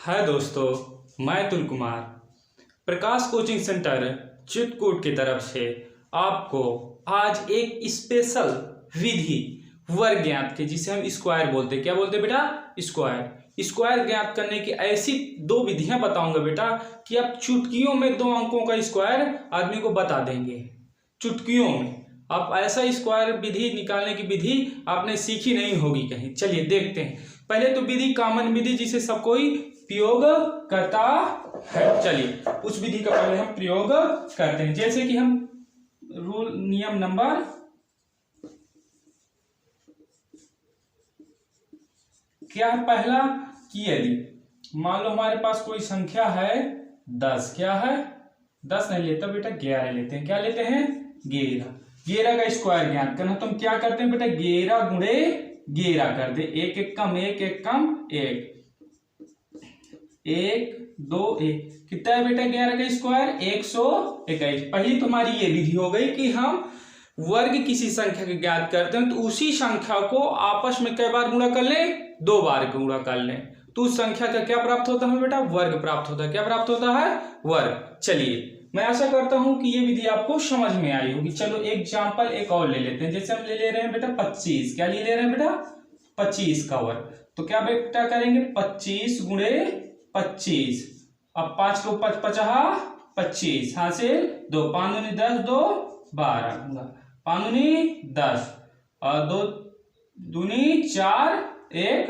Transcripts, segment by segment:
हाय दोस्तों, मैं अतुल कुमार प्रकाश coaching centre Chitrakoot की तरफ से आपको आज एक स्पेशल विधि वर्ग ज्ञात की, जिसे हम स्क्वायर बोलते हैं। क्या बोलते हैं बेटा? स्क्वायर ज्ञात करने की ऐसी दो विधियां बताऊंगा बेटा कि आप चुटकियों में दो अंकों का स्क्वायर आदमी को बता देंगे। चुटकियों में आप ऐसा स्क्वायर विधि निकालने की विधि आपने सीखी नहीं होगी कहीं। चलिए देखते हैं। पहले तो विधि कॉमन विधि जिसे सब कोई प्रयोग करता है, चलिए उस विधि का पहले हम प्रयोग करते हैं। जैसे कि हम नियम नंबर क्या है पहला, कि यदि मान लो हमारे पास कोई संख्या है 10, क्या है 10 नहीं लेता बेटा 11 लेते हैं। क्या लेते हैं? 11 का स्क्वायर ज्ञात करना। तो हम क्या करते हैं बेटा? 11 गुणे 11 कर दे, एक एक कम 1 2 1 कितना है बेटा? 11 का स्क्वायर 121। पहली तो हमारी ये विधि हो गई कि हम वर्ग किसी संख्या के ज्ञात करते हैं तो उसी संख्या को आपस में कई बार गुणा कर लें? 2 बार गुणा कर लें तो उस संख्या का क्या प्राप्त होता है बेटा? वर्ग प्राप्त होता है। क्या प्राप्त होता है? वर्ग। चलिए मैं आशा करता हूं कि ये विधि आपको समझ में आई होगी। चलो एग्जाम्पल एक और ले लेते हैं। जैसे हम ले रहे हैं बेटा 25। क्या ले रहे हैं बेटा? 25 का वर्ग। तो क्या बेटा करेंगे? 25 गुणे 25। अब 5 को 50 25 हासिल 2 5 दूनी 10 2 12 5 दूनी 10 और 2 दूनी 4 1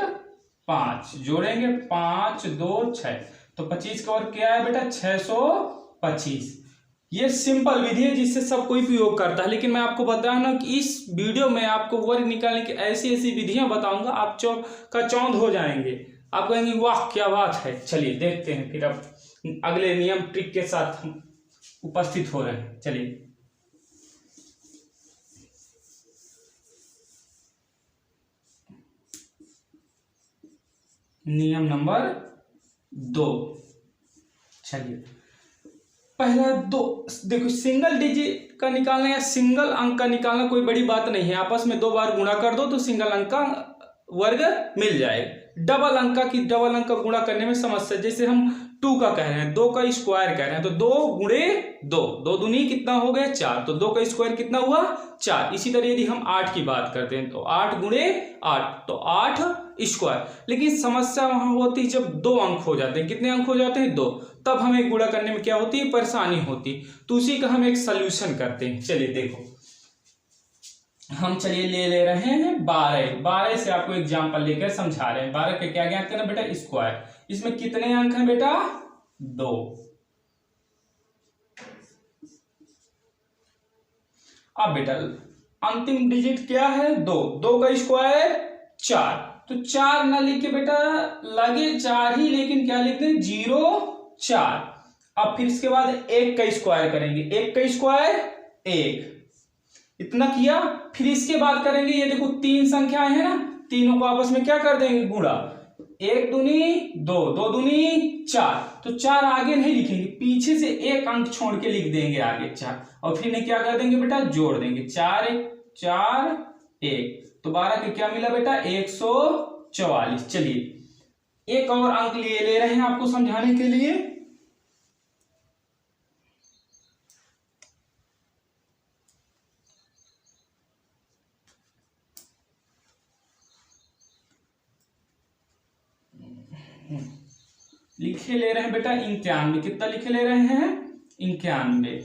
5 जोड़ेंगे 5 2 6। तो 25 का वर्ग क्या है बेटा? 625। ये सिंपल विधि है जिससे सब कोई प्रयोग करता है, लेकिन मैं आपको बताना कि इस वीडियो में आपको वर्ग निकालने की ऐसी ऐसी विधियां बताऊंगा, आप चौंध हो जाएंगे। आप कहेंगे वाह क्या बात है। चलिए देखते हैं फिर अब अगले नियम ट्रिक के साथ हम उपस्थित हो रहे हैं। चलिए नियम नंबर 2। चलिए पहला 2 देखो, सिंगल डिजिट का निकालना या सिंगल अंक का निकालना कोई बड़ी बात नहीं है। आपस में 2 बार गुणा कर दो तो सिंगल अंक का वर्ग मिल जाए। डबल अंक का गुणा करने में समस्या। जैसे हम 2 का कह रहे हैं, 2 का स्क्वायर कह रहे हैं तो 2 गुणे 2 2 दूनी कितना हो गया? 4। तो 2 का स्क्वायर कितना हुआ? 4। इसी तरह यदि हम 8 की बात करते हैं तो 8 गुणे 8 तो 8 स्क्वायर। लेकिन समस्या वहां होती है जब 2 अंक हो जाते हैं। कितने अंक हो जाते हैं? 2। तब हमें गुणा करने में क्या होती है? परेशानी होती। तो उसी का हम एक सॉल्यूशन करते हैं। चलिए देखो, हम चलिए ले रहे हैं 12 से आपको एग्जांपल लेकर समझा रहे हैं। 12 के क्या ज्ञात करना बेटा? स्क्वायर। इसमें कितने अंक हैं बेटा? 2। अब बेटा अंतिम डिजिट क्या है? 2। 2 का स्क्वायर 4। तो 4 ना लिख के बेटा लगे 4 ही, लेकिन क्या लिखते हैं? 0 4। अब फिर इसके बाद 1 का स्क्वायर करेंगे। 1 का स्क्वायर 1। इतना किया। फिर इसके बाद करेंगे, ये देखो 3 संख्याएं हैं ना, तीनों को आपस में क्या कर देंगे? गुणा। 1 दूनी 2 2 दूनी 4। तो 4 आगे नहीं लिखेंगे, पीछे से 1 अंक छोड़ के लिख देंगे आगे 4। और फिर ने क्या कर देंगे बेटा? जोड़ देंगे 4 1 4 1। तो 12 के क्या मिला बेटा? 144। चलिए एक और अंक ले रहे हैं आपको समझाने के लिए। लिखे ले रहे हैं बेटा 91। कितना लिखे ले रहे हैं? 91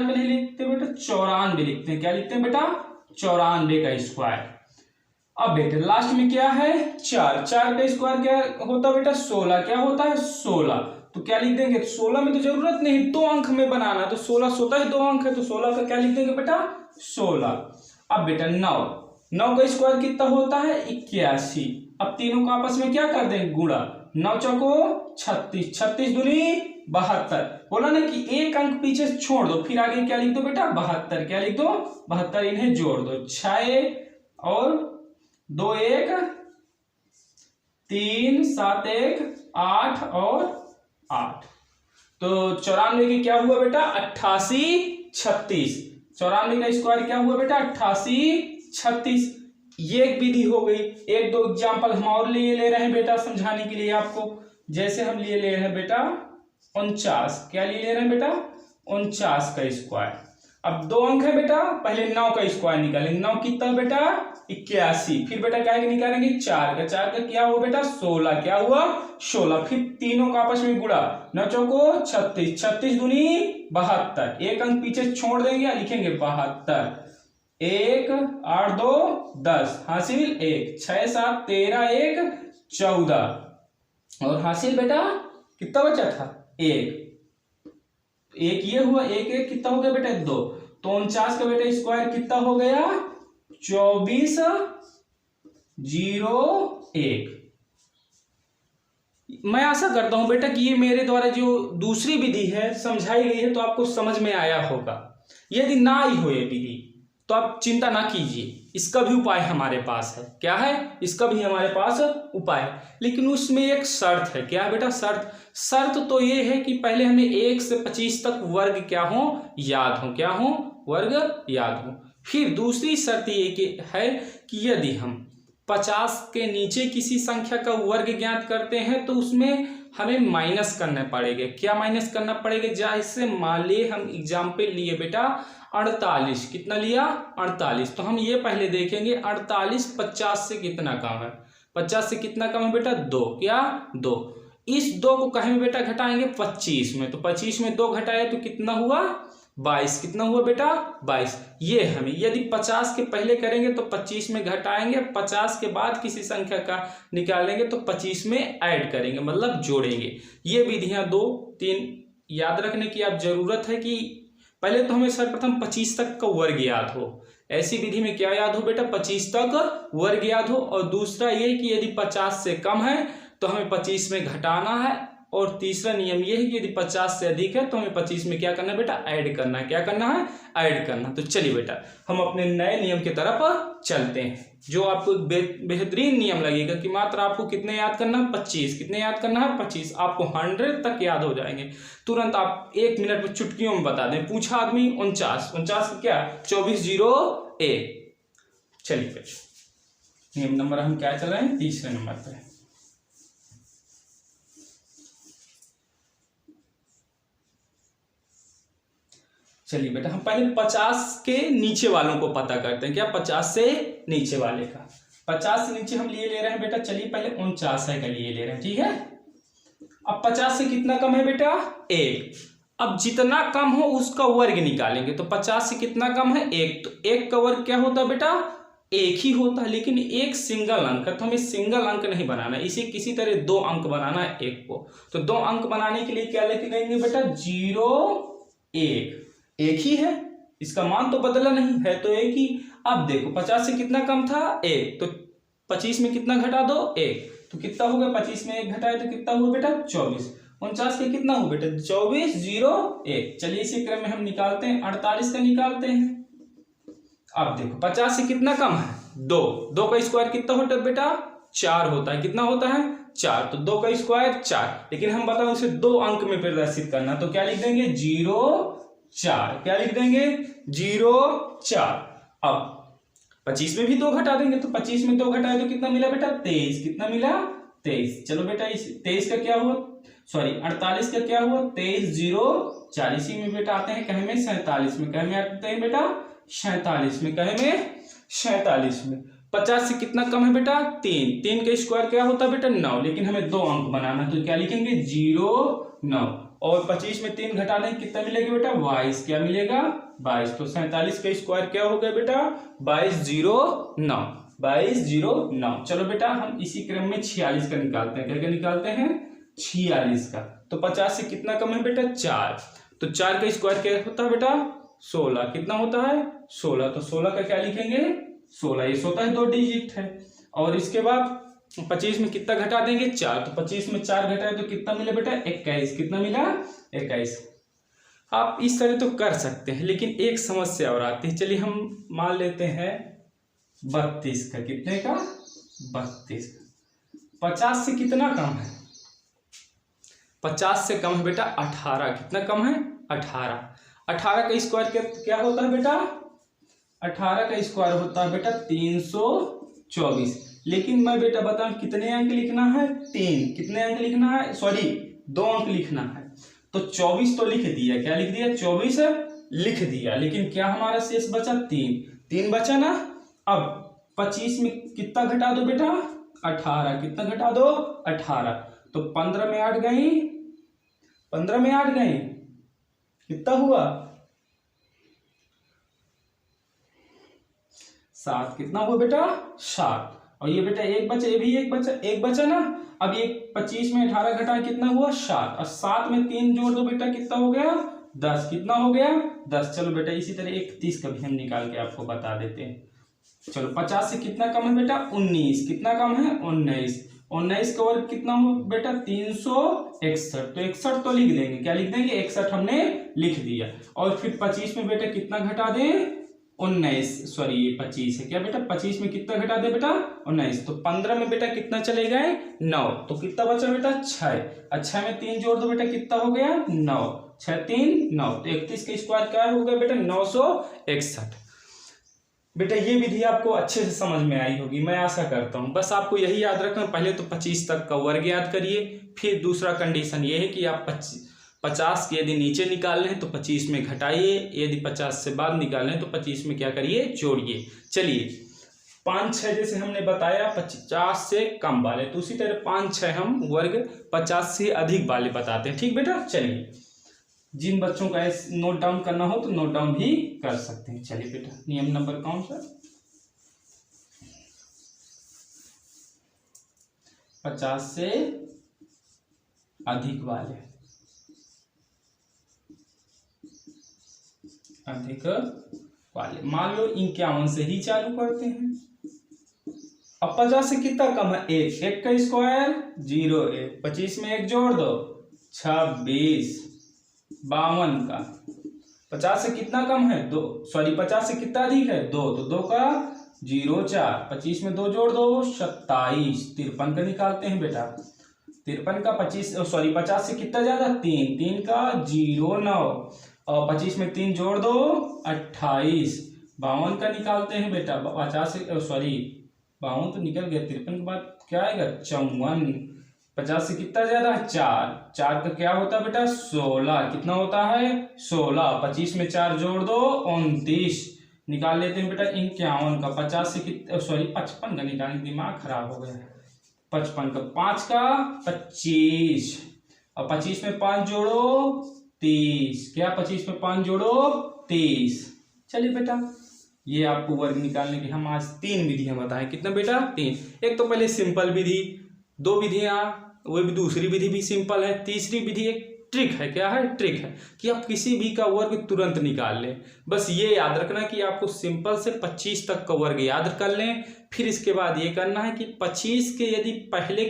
नहीं लिखते बेटा, 94 लिखते हैं। क्या लिखते हैं बेटा? 94 का स्क्वायर। अब बेटे लास्ट में क्या है? 4 का स्क्वायर क्या होता है बेटा? 16। क्या होता है? 16। तो क्या लिख देंगे? 16 में तो जरूरत नहीं, 2 अंक में बनाना। तो 16 स्वतः ही 2 अंक है, तो 16 का क्या लिख देंगे बेटा? 16। अब बेटा 9 का स्क्वायर कितना होता है? 81। अब तीनों को आपस में क्या कर देंगे? गुणा। 9 चौको 36 36 दूनी 72। बोला ना कि 1 अंक पीछे छोड़ दो, फिर आगे क्या लिख दो बेटा? 72। क्या लिख दो? 72। इन्हें जोड़ दो। 6 और 2 1 3 7 1 8 और 8। तो 94 की क्या हुआ बेटा? 88 36। 94 का स्क्वायर क्या हुआ बेटा? 88 36। ये एक विधि हो गई। एक दो एग्जाम्पल हम और ले रहे हैं बेटा समझाने के लिए आपको। जैसे हम लिए ले रहे हैं बेटा 49, क्या लिए ले रहे हैं बेटा 49 का स्क्वायर। अब 2 अंक है बेटा, पहले 9 का स्क्वायर निकालेंगे। 9 कितना बेटा 81, फिर बेटा क्या निकालेंगे 4 का क्या हुआ बेटा 16, क्या हुआ 16, फिर तीनों का आपस में गुणा, 9 चौको 36, 36 दूनी 72, एक अंक पीछे छोड़ देंगे, लिखेंगे 72, 1 8 2 10, हासिल 1, 6 7 13, 1 14, और हासिल बेटा कितना बचा था 1 ये हुआ, 1 1 कितना हो गया बेटा 2, तो 49 का बेटा स्क्वायर कितना हो गया 24 0 1। मैं आशा करता हूं बेटा कि ये मेरे द्वारा जो दूसरी विधि है समझाई गई है तो आपको समझ में आया होगा। यदि ना आई हो ये विधि तो आप चिंता ना कीजिए, इसका भी उपाय हमारे पास है। क्या है, इसका भी हमारे पास उपाय है, लेकिन उसमें एक शर्त है। क्या है बेटा शर्त तो ये है कि पहले हमें 1 से 25 तक वर्ग क्या हो याद हो, क्या हो वर्ग याद हो। फिर दूसरी शर्त ये है कि यदि हम 50 के नीचे किसी संख्या का वर्ग ज्ञात करते हैं तो उसमें हमें माइनस करना पड़ेगा। क्या माइनस करना पड़ेगा, जैसे मान लिए हम एग्जाम्पल लिए बेटा 48, कितना लिया 48, तो हम ये पहले देखेंगे 48 50 से कितना कम है, 50 से कितना कम है बेटा 2, क्या 2, इस 2 को कहीं बेटा घटाएंगे 25 में, तो 25 में 2 घटाए तो कितना हुआ 22, कितना हुआ बेटा 22। ये हमें यदि 50 के पहले करेंगे तो 25 में घटाएंगे, 50 के बाद किसी संख्या का निकालेंगे तो 25 में ऐड करेंगे, मतलब जोड़ेंगे। ये विधियां 2-3 याद रखने की आप जरूरत है कि पहले तो हमें सर्वप्रथम 25 तक का वर्ग याद हो। ऐसी विधि में क्या याद हो बेटा 25 तक वर्ग याद हो, और दूसरा ये कि यदि 50 से कम है तो हमें 25 में घटाना है, और तीसरा नियम ये है कि यदि 50 से अधिक है तो हमें 25 में क्या करना है बेटा ऐड करना है। क्या करना है ऐड करना। तो चलिए बेटा हम अपने नए नियम की तरफ चलते हैं, जो आपको बेहतरीन नियम लगेगा कि मात्र आपको कितने याद करना है 25, कितने याद करना है 25, आपको 100 तक याद हो जाएंगे तुरंत। आप 1 मिनट में चुटकियों में बता दें। पूछा आदमी 49 क्या 24 0 1। चलिए बच्चों नियम नंबर हम क्या चल रहे हैं तीसरे नंबर पर। चलिए बेटा हम पहले 50 के नीचे वालों को पता करते हैं। क्या 50 से नीचे वाले का, 50 से नीचे हम लिए ले रहे हैं बेटा, चलिए पहले 49 का लिए ले रहे हैं, ठीक है। अब 50 से कितना कम है बेटा 1, अब जितना कम हो उसका वर्ग निकालेंगे, तो 50 से कितना कम है 1, तो 1 का वर्ग क्या होता है बेटा 1 ही होता है, लेकिन एक सिंगल अंक है तो हमें सिंगल अंक नहीं बनाना, इसे किसी तरह 2 अंक बनाना है 1 को। तो 2 अंक बनाने के लिए क्या लेके गएंगे बेटा 0 1, एक ही है, इसका मान तो बदला नहीं है, तो एक ही। अब देखो 50 से कितना कम था 1, तो 25 में कितना घटा दो 1, तो कितना हो गया 25 में 1 घटाए तो कितना हुआ बेटा 24। 49 के कितना हुआ बेटा 24 0 1। चलिए इसी क्रम में हम निकालते हैं 48 का निकालते हैं। अब देखो 50 से कितना कम है 2, 2 का स्क्वायर कितना होता है बेटा 4 होता है, कितना होता है 4, तो 2 का स्क्वायर 4, लेकिन हम बताओ उसे 2 अंक में प्रदर्शित करना, तो क्या लिख देंगे 0 4, क्या लिख देंगे 0 4। अब 25 में भी 2 घटा देंगे, तो 25 में 2 घटाए तो कितना मिला बेटा 23, कितना मिला 23। चलो बेटा इस 23 का क्या हुआ 48 का क्या हुआ 23 0 4, इसी में बेटा आते हैं कहे में 47 में, कहे में आते हैं बेटा 47 में, कहे में 47 में। 50 से कितना कम है बेटा 3, 3 का स्क्वायर क्या होता है बेटा 9, लेकिन हमें 2 अंक बनाना, तो क्या लिखेंगे 0 9, और 25 में 3 घटाने कितना मिलेगा बेटा 22, क्या मिलेगा 22, तो 47 का स्क्वायर क्या हो गया बेटा 22 0 9, 22 0 9। चलो बेटा हम इसी क्रम में 46 का निकालते हैं। क्या निकालते हैं 46 का, तो 50 से कितना कम है बेटा 4, तो 4 का स्क्वायर क्या होता है बेटा 16, कितना होता है 16, तो 16 का क्या लिखेंगे 16, ये होता है 2 डिजिट है। और इसके बाद 25 में कितना घटा देंगे 4, तो 25 में 4 घटाए तो कितना मिला बेटा 21, कितना मिला 21। आप इस तरह तो कर सकते हैं, लेकिन एक समस्या और आती है। चलिए हम मान लेते हैं 32 का, कितने का 32 का। 50 से कितना कम है 50 से कम है बेटा 18, कितना कम है 18। 18 का स्क्वायर क्या होता है बेटा 18 का स्क्वायर होता है बेटा 324, लेकिन मैं बेटा बताऊं कितने अंक लिखना है, 3। कितने अंक लिखना है, सॉरी 2 अंक लिखना है। तो 24 तो लिख दिया, क्या लिख दिया, 24 लिख दिया, लेकिन क्या हमारा शेष बचा, 3 बचा ना। अब 25 में कितना घटा दो बेटा, 18। कितना घटा दो, 18। तो 15 में 8 गई, 15 में 8 गई, कितना हुआ, 7। कितना हुआ बेटा, 7। और ये बेटा एक बचा, ये भी एक बचा ना। अब ये 25 में 18 घटा कितना हुआ, 7। और 7 में 3 जोड़ दो बेटा, कितना हो गया, 10। कितना हो गया, 10। चलो बेटा इसी तरह 31 का भी हम निकाल के आपको बता देते हैं। चलो 50 से कितना कम है बेटा, 19। कितना कम है, 19। 19 का वर्ग कितना हो बेटा, 361। तो 61 तो लिख देंगे, क्या लिख देंगे, 61 हमने लिख दिया। और फिर 25 में बेटा कितना घटा दें, 19, सॉरी ये 25 है, क्या बेटा 25 में कितना घटा दे बेटा, 19। तो 15 में बेटा कितना चले गए, 9। तो कितना बचा बेटा, 6। 6 में 3 जोड़ दो बेटा, कितना हो गया, 9। 6 3 9। तो 31 का स्क्वायर क्या हो गया बेटा, 961। बेटा ये विधि आपको अच्छे से समझ में आई होगी, मैं आशा करता हूं। बस आपको यही याद रखना, पहले तो 25 तक का वर्ग याद करिए, फिर दूसरा कंडीशन ये है कि आप 50 के यदि नीचे निकालने हैं तो 25 में घटाइए, यदि 50 से बाद निकालने हैं तो 25 में क्या करिए, जोड़िए। चलिए 5 6 जैसे हमने बताया 50 से कम वाले, तो उसी तरह 5 6 हम वर्ग 50 से अधिक वाले बताते हैं। ठीक बेटा, चलिए जिन बच्चों का नोट डाउन करना हो तो नोट डाउन भी कर सकते हैं। चलिए बेटा, नियम नंबर कौन सा, 50 से अधिक वाले, मान लो 51 से ही चालू करते हैं। अब 50 से कितना कम है, 1। 1 का स्क्वायर 0 1। 25 में 1 जोड़ दो, 26। 52 का 50 से कितना कम है, 2, सॉरी 50 से कितना अधिक है, 2। तो 2 का 0 4। 25 में 2 जोड़ दो, 27। 53 का निकालते हैं बेटा, 53 का 50 से कितना ज्यादा, 3। 3 का 0 9। और 25 में 3 जोड़ दो, 28। 52 का निकालते हैं बेटा, 50 से 52 तो निकल गया, 53 के बाद क्या आएगा, 54। 50 से कितना ज्यादा है, 4। 4 का क्या होता है बेटा, 16। कितना होता है, 16। 25 में 4 जोड़ दो, 29। निकाल लेते हैं बेटा 51 का। 50 से कितना, 55 का निकालने, दिमाग खराब हो गया। 55 का 5 का 25। और 25 में 5 जोड़ो, 30। क्या 25 में 5 जोड़ो, 30। चलिए बेटा, ये आपको वर्ग निकालने की हम आज 3 विधियां बताएं। कितना बेटा, 3। एक तो पहले सिंपल विधि, 2 विधियां, वो भी दूसरी विधि भी सिंपल है। तीसरी विधि एक ट्रिक है, क्या है, ट्रिक है कि आप किसी भी का वर्ग तुरंत निकाल लें। बस ये याद रखना कि आपको सिंपल से 25 तक का वर्ग याद कर लें। फिर इसके बाद ये करना है कि 25 के यदि पहले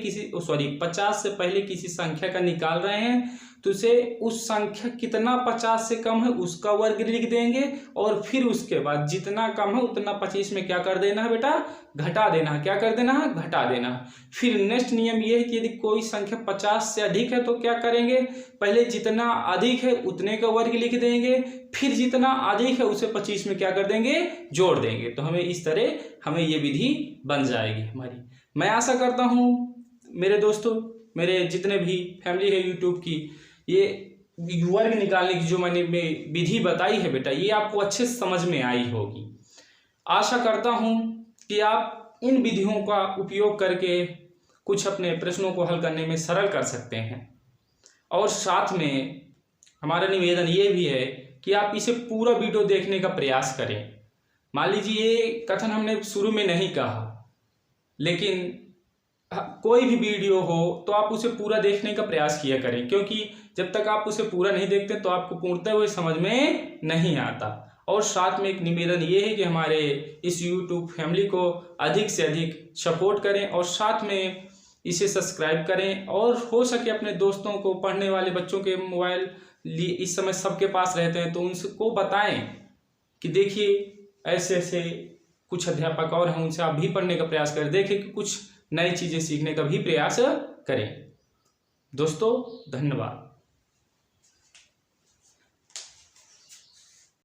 50 से पहले किसी संख्या का निकाल रहे हैं तो उसे उस संख्या कितना 50 से कम है उसका वर्ग लिख देंगे, और फिर उसके बाद जितना कम है उतना 25 में क्या कर देना है बेटा, घटा देना है। क्या कर देना है, घटा देना है। फिर नेक्स्ट नियम ये है कि यदि कोई संख्या 50 से अधिक है तो क्या करेंगे, पहले जितना अधिक है उतने का वर्ग लिख देंगे, फिर जितना अधिक है उसे 25 में क्या कर देंगे, जोड़ देंगे। तो हमें इस तरह हमें ये विधि बन जाएगी हमारी। मैं आशा करता हूँ मेरे दोस्तों, मेरे जितने भी फैमिली है यूट्यूब की, ये वर्ग निकालने की जो मैंने विधि बताई है बेटा, ये आपको अच्छे से समझ में आई होगी। आशा करता हूं कि आप इन विधियों का उपयोग करके कुछ अपने प्रश्नों को हल करने में सरल कर सकते हैं। और साथ में हमारा निवेदन ये भी है कि आप इसे पूरा वीडियो देखने का प्रयास करें। मान लीजिए ये कथन हमने शुरू में नहीं कहा, लेकिन कोई भी वीडियो हो तो आप उसे पूरा देखने का प्रयास किया करें, क्योंकि जब तक आप उसे पूरा नहीं देखते तो आपको पूर्णतः हुए समझ में नहीं आता। और साथ में एक निवेदन ये है कि हमारे इस YouTube फैमिली को अधिक से अधिक सपोर्ट करें और साथ में इसे सब्सक्राइब करें, और हो सके अपने दोस्तों को, पढ़ने वाले बच्चों के मोबाइल इस समय सबके पास रहते हैं तो उनको बताएं कि देखिए ऐसे ऐसे कुछ अध्यापक और हैं, उनसे आप भी पढ़ने का प्रयास करें, देखें कि कुछ नई चीज़ें सीखने का भी प्रयास करें। दोस्तों धन्यवाद।